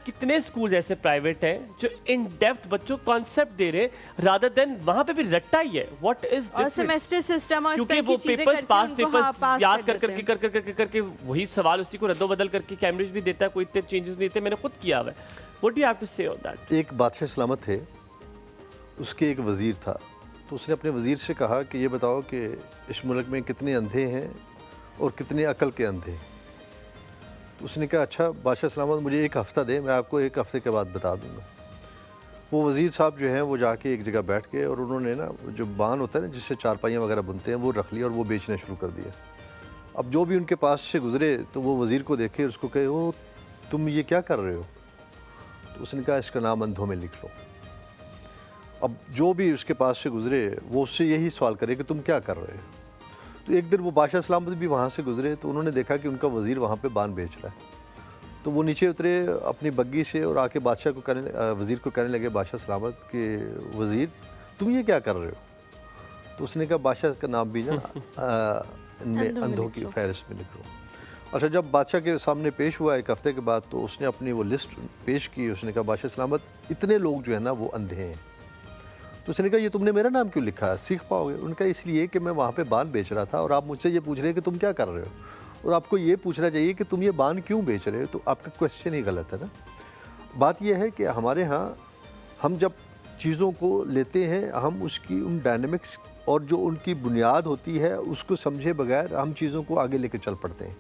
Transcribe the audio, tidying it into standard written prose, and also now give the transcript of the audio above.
کتنے اسکول ایسے پرائیویٹ ہیں جو ان ڈیپتھ بچوں کو کانسیپٹ دے رہے ہیں رادر دین وہاں پہ بھی رٹا ہی ہے. واٹ از اور سیمیسٹر سسٹم اور اس کیونکہ طرح وہ کی چیزیں پیپرز پاس کر کے پیپرز یاد کر کے وہی سوال اسی کو رد و بدل کر کے کیمبرج بھی دیتا ہے, کوئی اتنے چینجز نہیں تھے, میں نے خود کیا ہوا ہے. What do you have to say on that? ایک بادشاہ سلامت تھے, اس کے ایک وزیر تھا, تو اس نے اپنے وزیر سے کہا کہ یہ بتاؤ کہ اس ملک میں کتنے اندھے ہیں اور کتنے عقل کے اندھے. تو اس نے کہا اچھا بادشاہ سلامت مجھے ایک ہفتہ دیں, میں آپ کو ایک ہفتے کے بعد بتا دوں گا. وہ وزیر صاحب جو ہیں وہ جا کے ایک جگہ بیٹھ گئے اور انہوں نے نا جو بان ہوتا ہے نا جس سے چارپائیاں وغیرہ بنتے ہیں وہ رکھ لیا اور وہ بیچنا شروع کر دیا. اب جو بھی ان کے پاس سے گزرے تو وہ وزیر کو دیکھے, اس کو کہے وہ تم یہ کیا کر رہے ہو؟ تو اس نے کہا اس کا نام اندھوں میں لکھ لو. اب جو بھی اس کے پاس سے گزرے وہ اس سے یہی سوال کرے کہ تم کیا کر رہے ہو. تو ایک دن وہ بادشاہ سلامت بھی وہاں سے گزرے تو انہوں نے دیکھا کہ ان کا وزیر وہاں پہ بان بیچ رہا ہے. تو وہ نیچے اترے اپنی بگی سے اور آ کے بادشاہ کو وزیر کو کہنے لگے بادشاہ سلامت کہ وزیر تم یہ کیا کر رہے ہو؟ تو اس نے کہا بادشاہ کا نام بھی نا ان میں اندھوں کی فہرست میں لکھ لو. اچھا جب بادشاہ کے سامنے پیش ہوا ایک ہفتے کے بعد تو اس نے اپنی وہ لسٹ پیش کی. اس نے کہا بادشاہ سلامت اتنے لوگ جو ہے نا وہ اندھے ہیں. تو اس نے کہا یہ تم نے میرا نام کیوں لکھا ہے, سیکھ پاؤ گے؟ ان کا اس لیے کہ میں وہاں پہ بان بیچ رہا تھا اور آپ مجھ سے یہ پوچھ رہے ہیں کہ تم کیا کر رہے ہو, اور آپ کو یہ پوچھنا چاہیے کہ تم یہ بان کیوں بیچ رہے ہو. تو آپ کا کویسچن ہی غلط ہے نا. بات یہ ہے کہ ہمارے ہاں ہم جب چیزوں کو لیتے ہیں ہم اس کی ان ڈائنامکس اور جو ان کی بنیاد ہوتی ہے اس کو سمجھے بغیر ہم چیزوں کو آگے لے کے چل پڑتے ہیں.